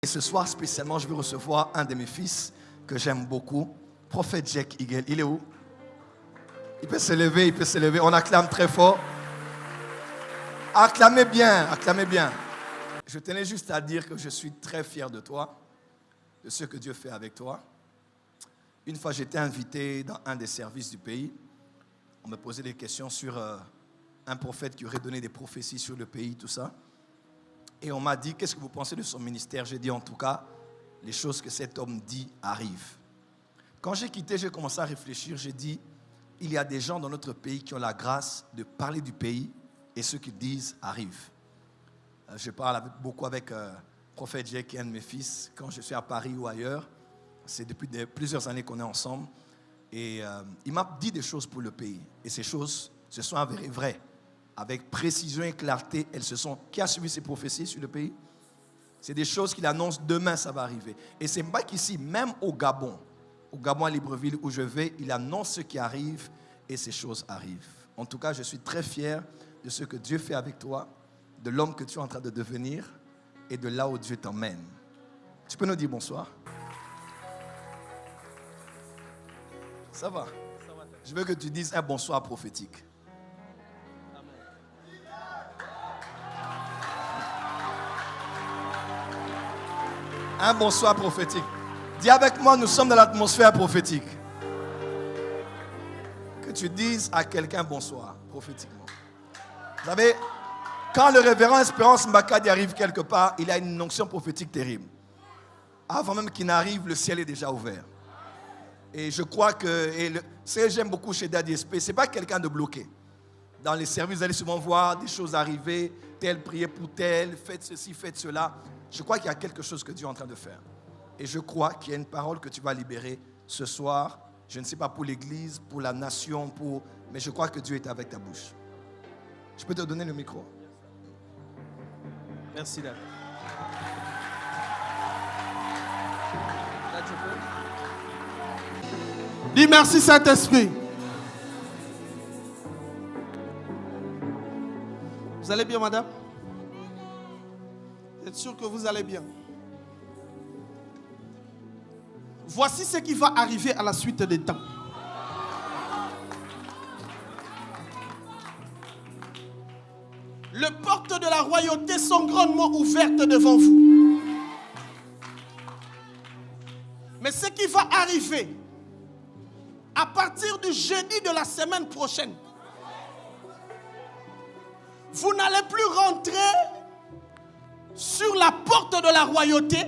Et ce soir, spécialement, je vais recevoir un de mes fils que j'aime beaucoup, Prophète Jack Higel. Il est où? Il peut se lever, il peut se lever. On acclame très fort. Acclamez bien, acclamez bien. Je tenais juste à dire que je suis très fier de toi, de ce que Dieu fait avec toi. Une fois, j'étais invité dans un des services du pays. On me posait des questions sur un prophète qui aurait donné des prophéties sur le pays, tout ça. Et on m'a dit, qu'est-ce que vous pensez de son ministère? J'ai dit, en tout cas, les choses que cet homme dit arrivent. Quand j'ai quitté, j'ai commencé à réfléchir. J'ai dit, il y a des gens dans notre pays qui ont la grâce de parler du pays et ce qu'ils disent arrive. Je parle beaucoup avec Prophète Jack, qui est un de mes fils, quand je suis à Paris ou ailleurs. C'est depuis plusieurs années qu'on est ensemble. Et il m'a dit des choses pour le pays. Et ces choses se sont avérées vraies. Avec précision et clarté, elles se sont... Qui a suivi ces prophéties sur le pays? C'est des choses qu'il annonce demain, ça va arriver. Et c'est pas qu'ici, même au Gabon à Libreville où je vais, il annonce ce qui arrive et ces choses arrivent. En tout cas, je suis très fier de ce que Dieu fait avec toi, de l'homme que tu es en train de devenir et de là où Dieu t'emmène. Tu peux nous dire bonsoir? Ça va? Je veux que tu dises un bonsoir prophétique. Un bonsoir prophétique. Dis avec moi, nous sommes dans l'atmosphère prophétique. Que tu dises à quelqu'un bonsoir prophétiquement. Vous savez, quand le révérend Espérance Mbakadi arrive quelque part, il a une onction prophétique terrible. Avant même qu'il n'arrive, le ciel est déjà ouvert. Et je crois que, ce que j'aime beaucoup chez Daddy SP, ce n'est pas quelqu'un de bloqué. Dans les services, vous allez souvent voir des choses arriver, tel prier pour tel, faites ceci, faites cela. Je crois qu'il y a quelque chose que Dieu est en train de faire. Et je crois qu'il y a une parole que tu vas libérer ce soir. Je ne sais pas pour l'église, pour la nation, mais je crois que Dieu est avec ta bouche. Je peux te donner le micro? Merci, David. Là, tu peux. Dis merci, Saint-Esprit. Vous allez bien, madame? Vous êtes sûr que vous allez bien? Voici ce qui va arriver à la suite des temps. Les portes de la royauté sont grandement ouvertes devant vous. Mais ce qui va arriver à partir du jeudi de la semaine prochaine, vous n'allez plus rentrer sur la porte de la royauté,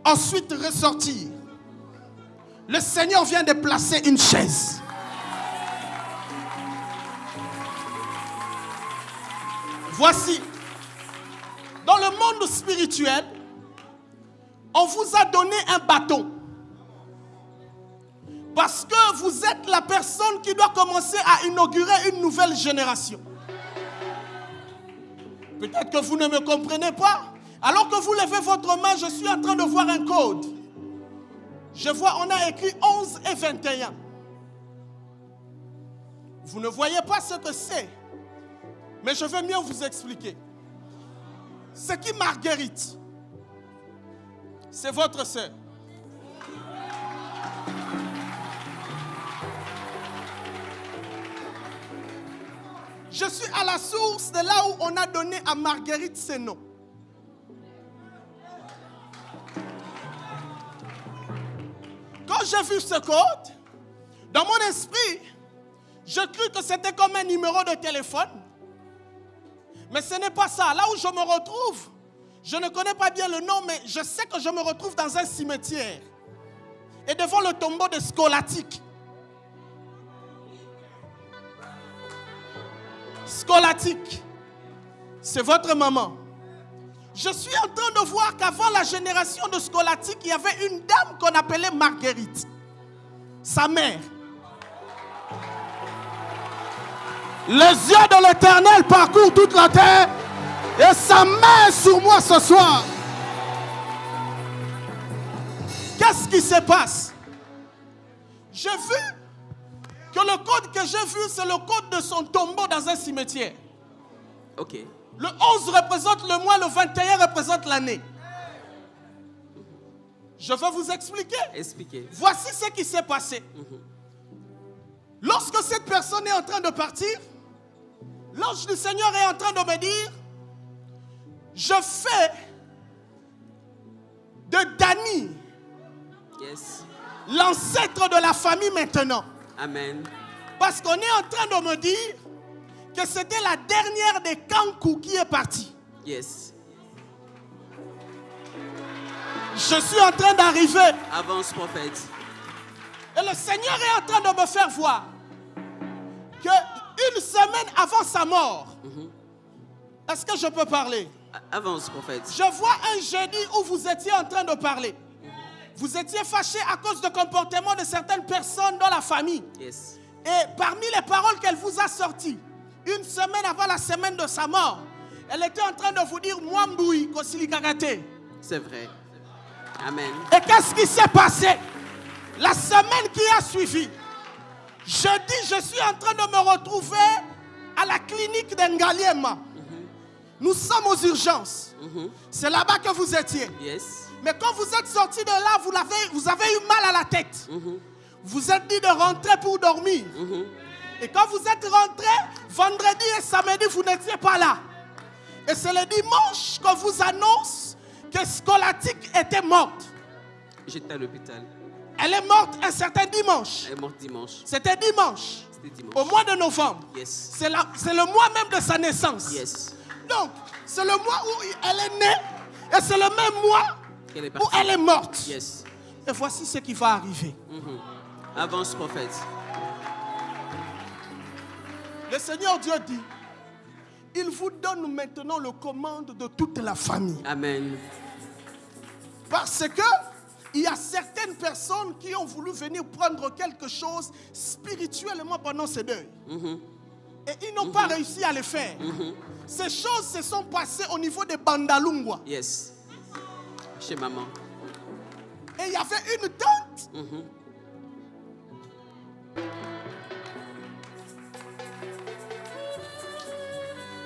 ensuite ressortir. Le Seigneur vient de placer une chaise. Voici, dans le monde spirituel, on vous a donné un bâton. Parce que vous êtes la personne qui doit commencer à inaugurer une nouvelle génération. Peut-être que vous ne me comprenez pas. Alors que vous levez votre main, je suis en train de voir un code. Je vois, on a écrit 11 et 21. Vous ne voyez pas ce que c'est. Mais je vais mieux vous expliquer. C'est qui Marguerite? C'est votre sœur. Je suis à la source de là où on a donné à Marguerite ses noms. Quand j'ai vu ce code, dans mon esprit, je crus que c'était comme un numéro de téléphone. Mais ce n'est pas ça. Là où je me retrouve, je ne connais pas bien le nom, mais je sais que je me retrouve dans un cimetière. Et devant le tombeau de Scolastique. Scolastique, c'est votre maman. Je suis en train de voir qu'avant la génération de Scolastique, il y avait une dame qu'on appelait Marguerite, sa mère. Les yeux de l'Éternel parcourent toute la terre et sa main est sur moi ce soir. Qu'est-ce qui se passe? J'ai vu que le code que j'ai vu, c'est le code de son tombeau dans un cimetière. Ok. Le 11 représente le mois, le 21 représente l'année. Je vais vous expliquer. Expliquez. Voici ce qui s'est passé. Lorsque cette personne est en train de partir, l'ange du Seigneur est en train de me dire, je fais de Dani Yes. l'ancêtre de la famille maintenant. Amen. Parce qu'on est en train de me dire que c'était la dernière des Kankou qui est partie. Yes. Je suis en train d'arriver. Avance, prophète. Et le Seigneur est en train de me faire voir que une semaine avant sa mort, est-ce que je peux parler? Avance, prophète. Je vois un jeudi où vous étiez en train de parler. Vous étiez fâché à cause du comportement de certaines personnes dans la famille. Yes. Et parmi les paroles qu'elle vous a sorties, une semaine avant la semaine de sa mort, elle était en train de vous dire Mwamboui, Kosili Kagate. C'est vrai. Amen. Et qu'est-ce qui s'est passé? La semaine qui a suivi, jeudi, je suis en train de me retrouver à la clinique d'Engaliema. Nous sommes aux urgences. C'est là-bas que vous étiez. Yes. Mais quand vous êtes sorti de là, vous avez eu mal à la tête. Vous êtes dit de rentrer pour dormir. Et quand vous êtes rentré, vendredi et samedi, vous n'étiez pas là. Et c'est le dimanche qu'on vous annonce que Scolatique était morte. J'étais à l'hôpital. Elle est morte un certain dimanche. Elle est morte dimanche. C'était dimanche. C'était dimanche. Au mois de novembre. Yes. C'est le mois même de sa naissance. Yes. Donc, c'est le mois où elle est née. Et c'est le même mois Elle est où partie. elle est morte. Yes. Et voici ce qui va arriver. Avance, prophète. Le Seigneur Dieu dit, il vous donne maintenant le commande de toute la famille. Amen. Parce que il y a certaines personnes qui ont voulu venir prendre quelque chose spirituellement pendant ce deuil. Et ils n'ont pas réussi à le faire. Ces choses se sont passées au niveau de Bandalungwa. Yes. Chez maman. Et il y avait une tante.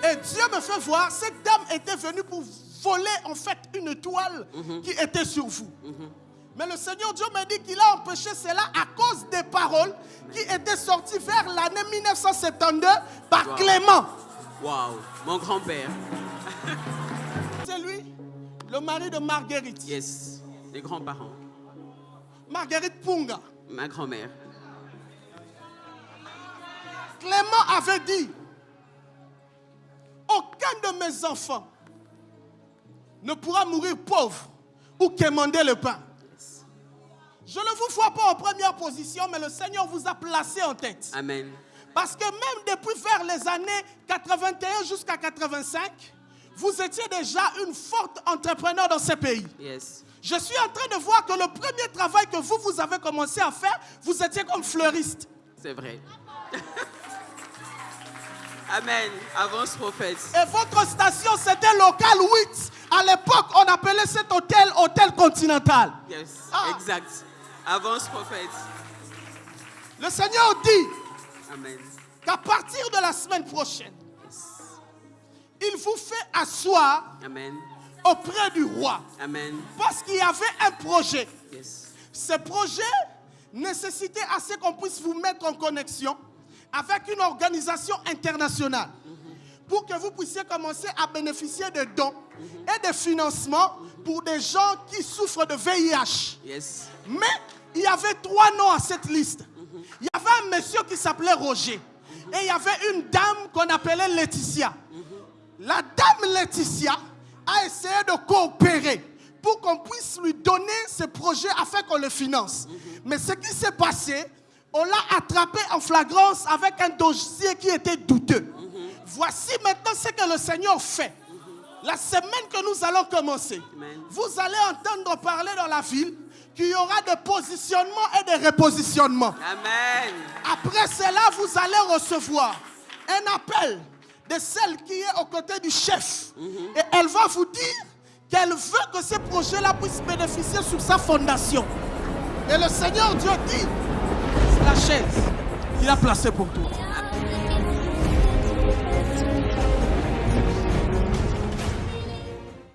Et Dieu me fait voir, cette dame était venue pour voler en fait une toile qui était sur vous. Mais le Seigneur Dieu me dit qu'il a empêché cela à cause des paroles qui étaient sorties vers l'année 1972 par Clément. Waouh. Mon grand-père. C'est lui, le mari de Marguerite. Yes. Les grands-parents. Marguerite Punga. Ma grand-mère. Clément avait dit, aucun de mes enfants ne pourra mourir pauvre ou quémander le pain. Je ne vous vois pas en première position, mais le Seigneur vous a placé en tête. Amen. Parce que même depuis vers les années 81 jusqu'à 85, vous étiez déjà une forte entrepreneur dans ce pays. Yes. Je suis en train de voir que le premier travail que vous avez commencé à faire, vous étiez comme fleuriste. C'est vrai. Amen. Avance, prophète. Et votre station, c'était local 8. À l'époque, on appelait cet hôtel Hôtel Continental. Yes. Ah. Exact. Avance, prophète. Le Seigneur dit Amen. qu'à partir de la semaine prochaine, il vous fait asseoir Amen. auprès du roi. Amen. Parce qu'il y avait un projet. Yes. Ce projet nécessitait assez qu'on puisse vous mettre en connexion avec une organisation internationale pour que vous puissiez commencer à bénéficier de dons et de financements pour des gens qui souffrent de VIH. Yes. Mais il y avait 3 noms à cette liste. Il y avait un monsieur qui s'appelait Roger et il y avait une dame qu'on appelait Laetitia. La dame Laetitia a essayé de coopérer pour qu'on puisse lui donner ce projet afin qu'on le finance. Mais ce qui s'est passé, on l'a attrapé en flagrance avec un dossier qui était douteux. Voici maintenant ce que le Seigneur fait. La semaine que nous allons commencer, Amen. vous allez entendre parler dans la ville qu'il y aura des positionnements et des repositionnements. Amen. Après cela, vous allez recevoir un appel de celle qui est aux côtés du chef. Et elle va vous dire qu'elle veut que ce projet-là puisse bénéficier sur sa fondation. Et le Seigneur Dieu dit, c'est la chaise qu'il a placée pour toi.